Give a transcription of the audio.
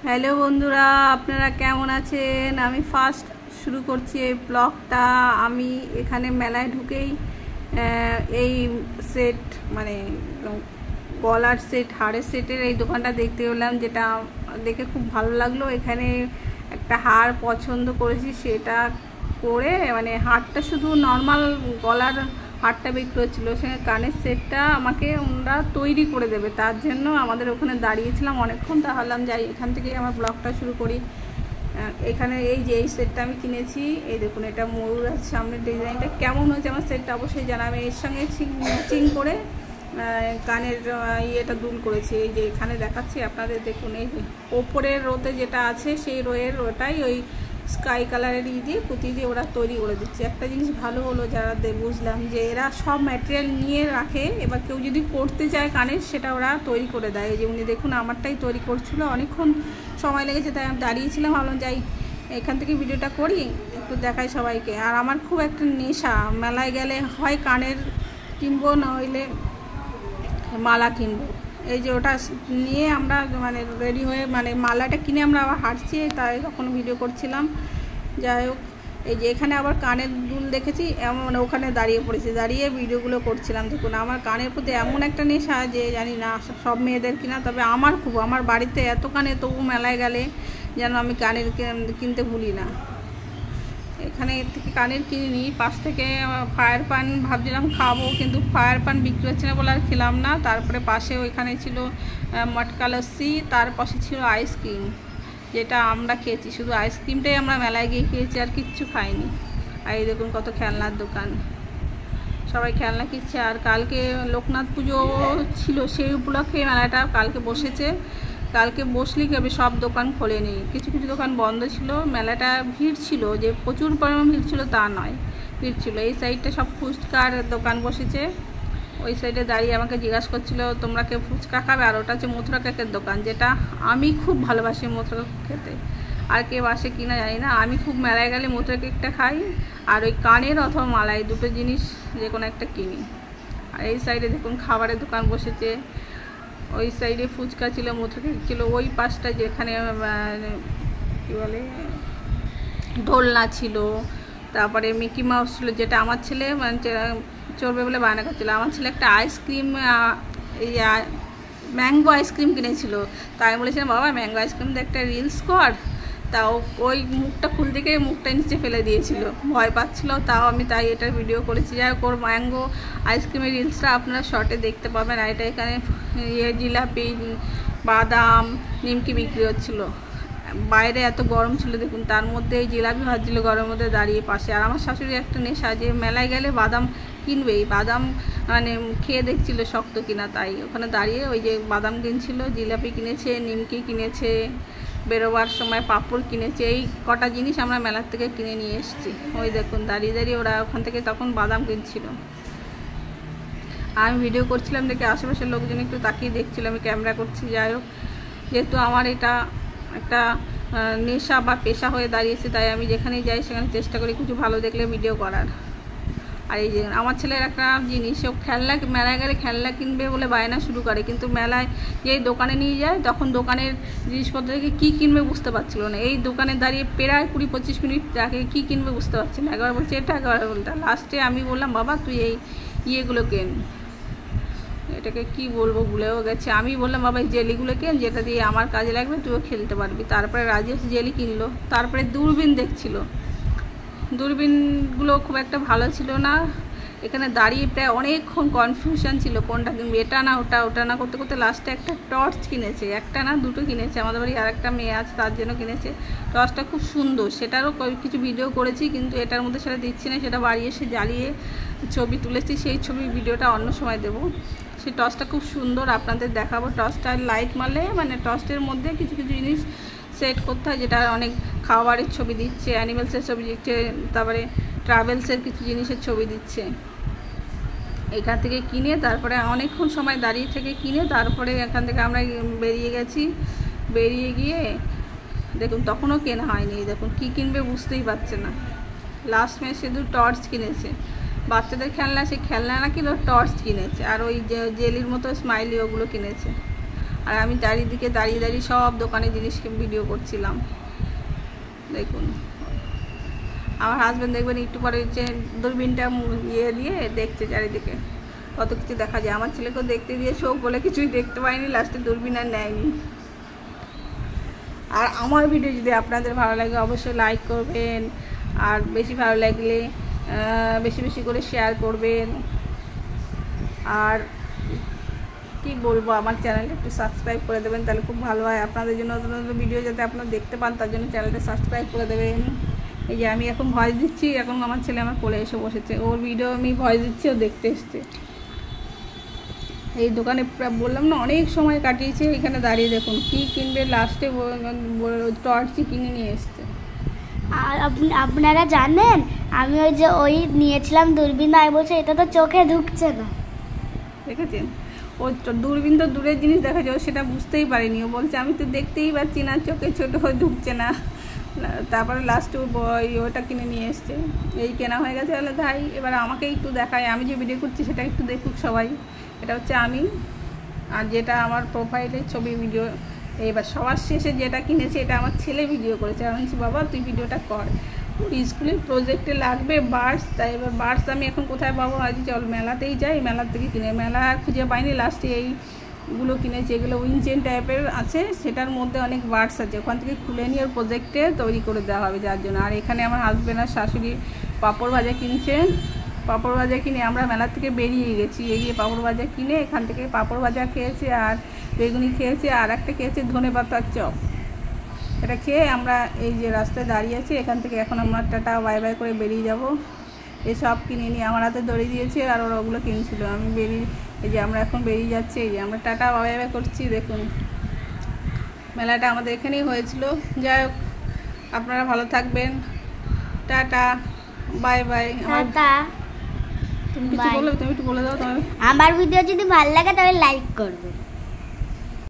Hello বন্ধুরা, আপনারা কেমন আছেন? আমি ফার্স্ট শুরু করছি এই ব্লগটা। আমি এখানে মেলায় ঢুকেই এই সেট মানে গলার সেট, হাড়ের সেটের এই দোকানটা দেখতে পেলাম, যেটা দেখে খুব ভালো লাগলো। এখানে একটা হার পছন্দ করেছি, সেটা করে মানে হারটা শুধু নর্মাল গলার হারটা বিক্রি হচ্ছিল, সেখানে কানের সেটটা আমাকে ওরা তৈরি করে দেবে। তার জন্য আমাদের ওখানে দাঁড়িয়েছিলাম অনেকক্ষণ। তাহলাম যাই, এখান থেকেই আমার ব্লগটা শুরু করি। এখানে এই যে এই সেটটা আমি কিনেছি, এই দেখুন, এটা ময়ূর আছে সামনের ডিজাইনটা। কেমন হয়েছে আমার সেটটা অবশ্যই জানাবে। এর সঙ্গে ম্যাচিং করে কানের ইয়েটা দুল করেছি। এই যে এখানে দেখাচ্ছি আপনাদের, দেখুন এই যে ওপরের রোতে যেটা আছে সেই রোয়ের ওটাই ওই স্কাই কালারের দিয়ে পুঁতি দিয়ে ওরা তৈরি করে দিচ্ছে। একটা জিনিস ভালো হলো, যারা বুঝলাম যে এরা সব ম্যাটেরিয়াল নিয়ে রাখে, এবার কেউ যদি করতে চায় কানের, সেটা ওরা তৈরি করে দেয়। যে উনি দেখুন আমারটাই তৈরি করছিল, অনেকক্ষণ সময় লেগেছে, তাই আমি দাঁড়িয়েছিলাম, ভাবলাম যাই এখান থেকে ভিডিওটা করি, একটু দেখাই সবাইকে। আর আমার খুব একটা নেশা, মেলায় গেলে হয় কানের কিনবো, না হইলে মালা কিনবো। এই যে ওটা নিয়ে আমরা মানে রেডি হয়ে মানে মালাটা কিনে আমরা আবার হাঁটছি, তাই তখন ভিডিও করছিলাম। যাই হোক, এই যে এখানে আবার কানের দুল দেখেছি, এমন মানে ওখানে দাঁড়িয়ে পড়েছি, দাঁড়িয়ে ভিডিওগুলো করছিলাম। দেখুন আমার কানের প্রতি এমন একটা নেশা, যে জানি না সব মেয়েদের কিনা, তবে আমার খুব, আমার বাড়িতে এত কানে, তবু মেলায় গেলে যেন আমি কানের কিনতে ভুলি না। এখানে থেকে কানের কিনিনি, পাশ থেকে ফায়ার পান ভাবছিলাম খাবো, কিন্তু ফায়ার পান বিক্রি হচ্ছে না বলে আর খেলাম না। তারপরে পাশে ওইখানে ছিল মটকা লস্যি, তার পাশে ছিল আইসক্রিম, যেটা আমরা খেয়েছি। শুধু আইসক্রিমটাই আমরা মেলায় গিয়ে খেয়েছি, আর কিচ্ছু খাইনি। আর এই দেখুন কত খেলনার দোকান, সবাই খেলনা কিনছে। আর কালকে লোকনাথ পুজো ছিল, সেই উপলক্ষে মেলাটা কালকে বসেছে। কালকে বসলেই কি হবে, সব দোকান খোলেনি, কিছু কিছু দোকান বন্ধ ছিল। মেলাটা ভিড় ছিল, যে প্রচুর পরিমাণ ভিড় ছিল তা নয়, ভিড় ছিল। এই সাইডটা সব ফুচকার দোকান বসেছে, ওই সাইডে দাঁড়িয়ে আমাকে জিজ্ঞাসা করছিল তোমরা কে ফুচকা খাবে। আর ওটা হচ্ছে মথুরা কেকের দোকান, যেটা আমি খুব ভালোবাসি মথুরা কেক খেতে। আর কে বাসে কিনা জানি না, আমি খুব মেলায় গেলে মথুরা কেকটা খাই, আর ওই কানের অথবা মালাই দুটো জিনিস যে কোনো একটা কিনি। আর এই সাইডে দেখুন খাবারের দোকান বসেছে, ওই সাইডে ফুচকা ছিল, মথুরা কেক ছিল। ওই পাশটা যেখানে কী বলে দোলনা ছিল, তারপরে মিকি মাউস ছিল, যেটা আমার ছেলে মানে চড়বে বলে বায়না করছিল। আমার ছেলে একটা আইসক্রিম, এই ম্যাঙ্গো আইসক্রিম কিনেছিল, তাই আমি বলেছিলাম বাবা ম্যাঙ্গো আইসক্রিম দিয়ে একটা রিলস কর। তাও ওই মুখটা খুলতে গিয়ে মুখটা নিচে ফেলে দিয়েছিল, ভয় পাচ্ছিল, তাও আমি তাই এটার ভিডিও করেছি। যাই হোক, ওর ম্যাঙ্গো আইসক্রিমের রিলসটা আপনারা শর্টে দেখতে পাবেন। আর এটা এখানে জিলাপি, বাদাম, নিমকি বিক্রি হচ্ছিলো। বাইরে এত গরম ছিল দেখুন, তার মধ্যে এই জিলাপি ভাজছিল গরমের মধ্যে দাঁড়িয়ে পাশে। আর আমার শাশুড়ি একটা নেশা, যে মেলায় গেলে বাদাম কিনবেই, বাদাম মানে খেয়ে দেখছিল শক্ত কিনা, তাই ওখানে দাঁড়িয়ে ওই যে বাদাম কিনছিল, জিলাপি কিনেছে, নিমকি কিনেছে, বেরোবার সময় পাঁপড় কিনেছে। এই কটা জিনিস আমরা মেলার থেকে কিনে নিয়ে এসেছি। ওই দেখুন দাঁড়িয়ে দাঁড়িয়ে ওরা ওখান থেকে তখন বাদাম কিনছিল। আমি ভিডিও করছিলাম দেখে আশেপাশের লোকজন একটু তাকিয়ে দেখছিল, আমি ক্যামেরা করছি। যাই হোক, যেহেতু আমার এটা একটা নেশা বা পেশা হয়ে দাঁড়িয়েছে, তাই আমি যেখানেই যাই সেখানে চেষ্টা করি কিছু ভালো দেখলে ভিডিও করার। আর এই যে আমার ছেলের একটা জিনিস, ও খেলনা, মেলায় গেলে খেলনা কিনবে বলে বায়না শুরু করে, কিন্তু মেলায় যেই দোকানে নিয়ে যায় তখন দোকানের জিনিসপত্র থেকে কী কিনবে বুঝতে পারছিল না। এই দোকানে দাঁড়িয়ে প্রায় 20-25 মিনিট তাকে কী কিনবে বুঝতে পারছি না, একবার বলছে এটা, একবার বলতে। লাস্টে আমি বললাম বাবা তুই এই ইয়েগুলো কেন, এটাকে কি বলবো ভুলেও গেছে। আমি বললাম বাবা এই জেলিগুলো কেন, যেটা দিয়ে আমার কাজে লাগবে, তুইও খেলতে পারবি। তারপরে রাজেশ জেলি কিনলো। তারপরে দূরবীন দেখছিল, দূরবীনগুলো খুব একটা ভালো ছিল না। এখানে দাঁড়িয়ে প্রায় অনেকক্ষণ কনফিউশন ছিল কোনটা কিনবে, এটা না ওটা, ওটা না করতে করতে লাস্টে একটা টর্চ কিনেছে, একটা না দুটো কিনেছে। আমাদের বাড়ি আর একটা মেয়ে আছে, তার জন্য কিনেছে। টর্চটা খুব সুন্দর, সেটারও কিছু ভিডিও করেছি, কিন্তু এটার মধ্যে সেটা দিচ্ছি না, সেটা বাড়ি এসে জ্বালিয়ে ছবি তুলেছি, সেই ছবি ভিডিওটা অন্য সময় দেবো। সেই টর্চটা খুব সুন্দর, আপনাদের দেখাবো। টর্চটা লাইট মারলে মানে টর্চের মধ্যে কিছু কিছু জিনিস সেট করতে হয়, যেটা অনেক খাবারের ছবি দিচ্ছে, অ্যানিমেলসের ছবি দিচ্ছে, তারপরে ট্রাভেলসের কিছু জিনিসের ছবি দিচ্ছে। এখান থেকে কিনে তারপরে অনেকক্ষণ সময় দাঁড়িয়ে থেকে কিনে তারপরে এখান থেকে আমরা বেরিয়ে গেছি। বেরিয়ে গিয়ে দেখুন তখনও কেনা হয়নি, দেখুন কি কিনবে বুঝতেই পারছে না। লাস্ট মেয়ে শুধু টর্চ কিনেছে, বাচ্চাদের খেলনা, সেই খেলনা না কিনে টর্চ কিনেছে, আর ওই জেলির মতো স্মাইলি ওগুলো কিনেছে। আর আমি চারিদিকে দাঁড়িয়ে দাঁড়িয়ে সব দোকানের জিনিসকে ভিডিও করছিলাম। দেখুন আমার হাজব্যান্ড দেখবেন একটু পরে যে দূরবীনটা দিয়ে দেখছে চারিদিকে কত কিছু দেখা যায়। আমার ছেলেকেও দেখতে দিয়ে চোখ বলে কিছুই দেখতে পাইনি, লাস্টে দূরবীন আর নেয়নি। আর আমার ভিডিও যদি আপনাদের ভালো লাগে অবশ্যই লাইক করবেন, আর বেশি ভালো লাগলে বেশি বেশি করে শেয়ার করবেন। আর কি বলবো, আমার চ্যানেলটা একটু সাবস্ক্রাইব করে দেবেন, তাহলে খুব ভালো হয়। আপনাদের জন্য নতুন নতুন ভিডিও যাতে আপনারা দেখতে পান তার জন্য চ্যানেলটা সাবস্ক্রাইব করে দেবেন। এই যে আমি এখন ভয়েস দিচ্ছি, এখন আমার ছেলে আমার কোলে এসে বসেছে, ওর ভিডিও আমি ভয়েস দিচ্ছি, ও দেখতে এসছে। এই দোকানে বললাম না অনেক সময় কাটিয়েছে এখানে দাঁড়িয়ে। দেখুন কি কিনবে, লাস্টে টর্চই কিনে নিয়ে এসছে। আর আপনারা জানেন আমি ওই নিয়েছিলাম দূরবীন, আর বলছে এটা তো চোখে ঢুকছে না। দেখেছেন, ও দূরবীন তো দূরের জিনিস দেখাচ্ছে, ও সেটা বুঝতেই পারেনি। ও বলছে আমি তো দেখতেই পাচ্ছি না, চোখে ছোট হয়ে ঢুকছে না। তারপরে লাস্টে ওটা কিনে নিয়ে এসছে। এই কেনা হয়ে গেছে, তাহলে ভাই এবার আমাকে একটু দেখায়, আমি যে ভিডিও করছি সেটা একটু দেখুক সবাই। এটা হচ্ছে আমি, আর যেটা আমার প্রোফাইলের ছবি ভিডিও। এবার সবার শেষে যেটা কিনেছে এটা আমার ছেলে ভিডিও করেছে। আমি বলছি বাবা তুই ভিডিওটা কর, স্কুলের প্রজেক্টে লাগবে বার্ডস। তাই এবার বার্ডস আমি এখন কোথায় পাবো, আজ চল মেলাতেই যাই, মেলার থেকে কিনে। মেলা আর খুঁজে পাইনি, লাস্টে এইগুলো কিনেছি। এগুলো উইনচেন টাইপের আছে, সেটার মধ্যে অনেক বার্ডস আছে, ওখান থেকে খুলে নিয়ে ওর প্রজেক্টে তৈরি করে দেওয়া হবে যার জন্য। আর এখানে আমার হাজব্যান্ড আর শাশুড়ি পাঁপড় ভাজা কিনছে। পাঁপড় ভাজা কিনে আমরা মেলা থেকে বেরিয়ে গেছি, এগিয়ে পাঁপড় ভাজা কিনে এখান থেকে পাঁপড় ভাজা খেয়েছি, আর বেগুনি খেয়েছি, আর একটা খেয়েছি ধনে পাতার চপ। এটা খেয়ে আমরা এই যে রাস্তায় দাঁড়িয়ে আছি, এখান থেকে এখন আমরা টাটা বাই বাই করে বেরিয়ে যাব। এসব কিনে নিয়ে আমার হাতে দড়ি দিয়েছে, আর ওরা ওগুলো কিনছিল। আমি এই যে আমরা এখন বেরিয়ে যাচ্ছি, এই যে আমরা টাটা বাই বাই করছি। দেখুন মেলাটা আমাদের এখানেই হয়েছিল। যাই হোক, আপনারা ভালো থাকবেন, টাটা বাই বাই। তুমি কিছু বলো, তুমি একটু বলে দাও। তোমার আমার ভিডিও যদি ভালো লাগে তাহলে লাইক করবেন।